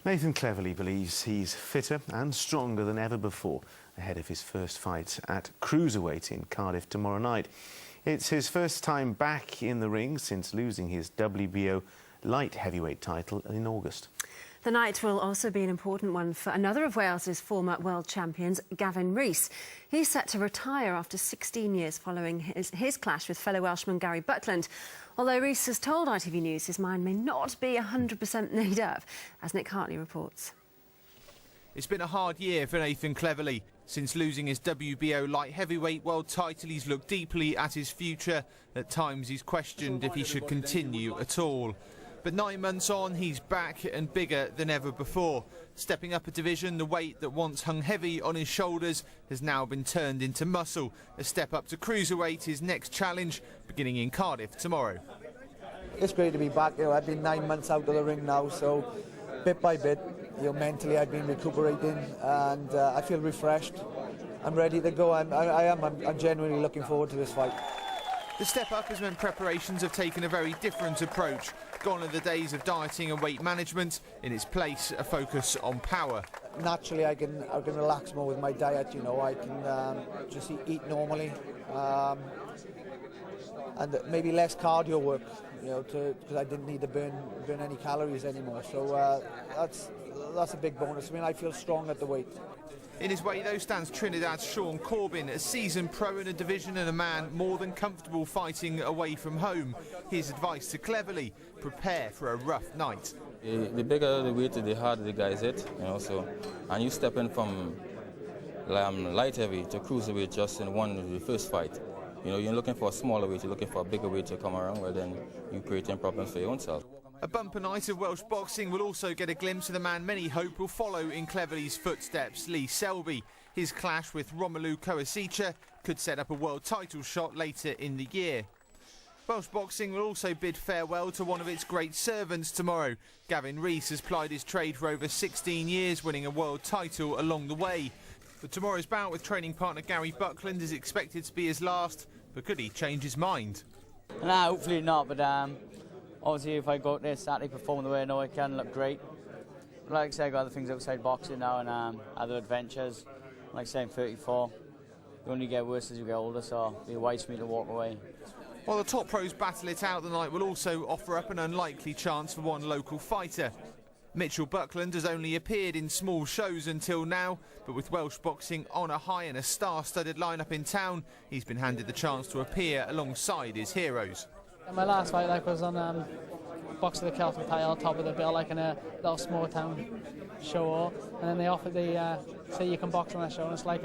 Nathan Cleverly believes he's fitter and stronger than ever before ahead of his first fight at cruiserweight in Cardiff tomorrow night. It's his first time back in the ring since losing his WBO light heavyweight title in August. The night will also be an important one for another of Wales's former world champions, Gavin Rees. He's set to retire after 16 years following his clash with fellow Welshman Gary Buckland. Although Rees has told ITV News his mind may not be 100% made up, as Nick Hartley reports. It's been a hard year for Nathan Cleverly. Since losing his WBO light heavyweight world title, he's looked deeply at his future. At times he's questioned if he should continue at all. But 9 months on, he's back and bigger than ever before. Stepping up a division, the weight that once hung heavy on his shoulders has now been turned into muscle. A step up to cruiserweight, his next challenge, beginning in Cardiff tomorrow. It's great to be back. I've been 9 months out of the ring now, so bit by bit, mentally I've been recuperating, and I feel refreshed. I'm ready to go. I'm genuinely looking forward to this fight. The step up has meant preparations have taken a very different approach. Gone are the days of dieting and weight management. In its place, a focus on power. Naturally, I can relax more with my diet. I can just eat normally, and maybe less cardio work. Because I didn't need to burn any calories anymore. So that's a big bonus. I feel strong at the weight. In his way, though, stands Trinidad's Corbin, a seasoned pro in a division and a man more than comfortable fighting away from home. His advice to Cleverly: prepare for a rough night. The bigger the weight, the harder the guys hit, and you step in from light heavy to cruiserweight just in the first fight. You're looking for a smaller weight, you're looking for a bigger weight to come around, well then you're creating problems for your own self. A bumper night of Welsh boxing will also get a glimpse of the man many hope will follow in Cleverly's footsteps, Selby. His clash with Romelu Koasica could set up a world title shot later in the year. Welsh boxing will also bid farewell to one of its great servants tomorrow. Gavin Rees has plied his trade for over 16 years, winning a world title along the way. But tomorrow's bout with training partner Gary Buckland is expected to be his last, but could he change his mind? Nah, hopefully not, but obviously if I go out there Saturday, perform the way I know I can, look great. But like I say, I've got other things outside boxing now and other adventures. Like I say, I'm 34. You only get worse as you get older, so it'd be wise for me to walk away. While the top pros battle it out, the night will also offer up an unlikely chance for one local fighter. Mitchell Buckland has only appeared in small shows until now, but with Welsh boxing on a high and a star-studded lineup in town, he's been handed the chance to appear alongside his heroes. My last fight was on Box of the Celtic title, top of the bill, in a little small town show, and then they offered say you can box on that show, and it's like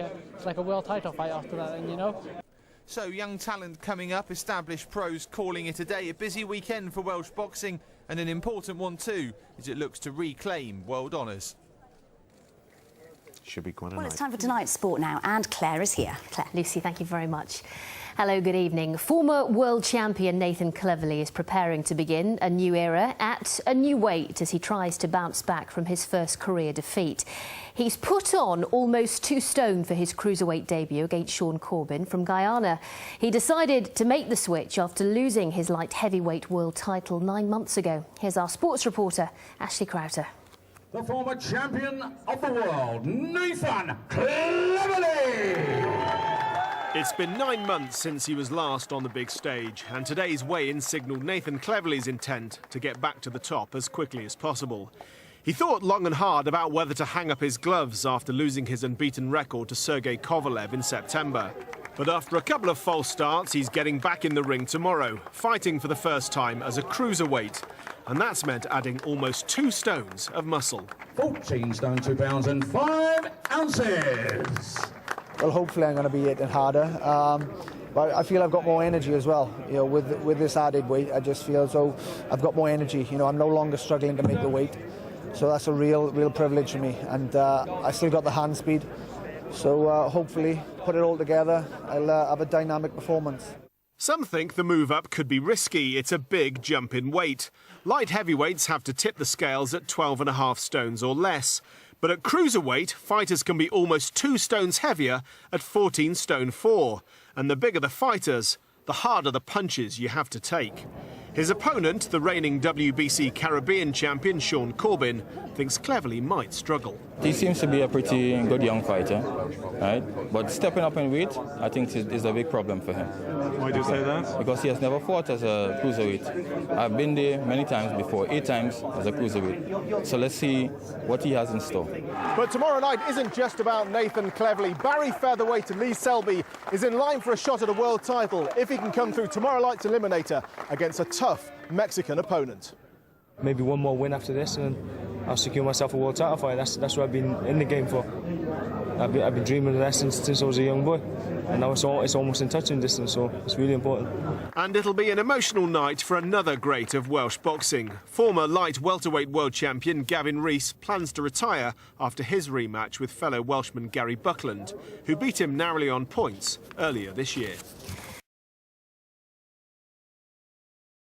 a world title fight after that, and So young talent coming up, established pros calling it a day. A busy weekend for Welsh boxing, and an important one too, as it looks to reclaim world honours. Should be quite a Well, night. it's time for tonight's sport now, and Claire is here. Claire. Lucy, thank you very much. Hello, good evening. Former world champion Nathan Cleverly is preparing to begin a new era at a new weight as he tries to bounce back from his first career defeat. He's put on almost 2 stone for his cruiserweight debut against Corbin from Guyana. He decided to make the switch after losing his light heavyweight world title 9 months ago. Here's our sports reporter, Ashley Crowther. The former champion of the world, Nathan Cleverly! It's been 9 months since he was last on the big stage, and today's weigh-in signalled Nathan Cleverly's intent to get back to the top as quickly as possible. He thought long and hard about whether to hang up his gloves after losing his unbeaten record to Sergei Kovalev in September. But after a couple of false starts, he's getting back in the ring tomorrow, fighting for the first time as a cruiserweight. And that's meant adding almost 2 stones of muscle. 14 stone, 2 pounds and 5 ounces. Well, hopefully I'm going to be hitting harder, but I feel I've got more energy as well. With this added weight, I just feel so I've got more energy. I'm no longer struggling to make the weight, so that's a real privilege for me. And I still got the hand speed, so hopefully put it all together, I'll have a dynamic performance. Some think the move up could be risky. It's a big jump in weight. Light heavyweights have to tip the scales at 12.5 stones or less. But at cruiserweight, fighters can be almost 2 stones heavier at 14 stone 4. And the bigger the fighters, the harder the punches you have to take. His opponent, the reigning WBC Caribbean champion Sean Corbin, thinks Cleverly might struggle. He seems to be a pretty good young fighter, right? But stepping up in weight, I think is a big problem for him. Why do you say that? Because he has never fought as a cruiserweight. I've been there many times before, 8 times as a cruiserweight. So let's see what he has in store. But tomorrow night isn't just about Nathan Cleverly. Barry featherweight Rees Selby is in line for a shot at a world title if he can come through tomorrow night's eliminator against a tough Mexican opponent. Maybe one more win after this and I'll secure myself a world title fight. That's what I've been in the game for. I've been dreaming of that since I was a young boy, and now it's almost in touching distance, so it's really important. And it'll be an emotional night for another great of Welsh boxing. Former light welterweight world champion Gavin Rees plans to retire after his rematch with fellow Welshman Gary Buckland, who beat him narrowly on points earlier this year.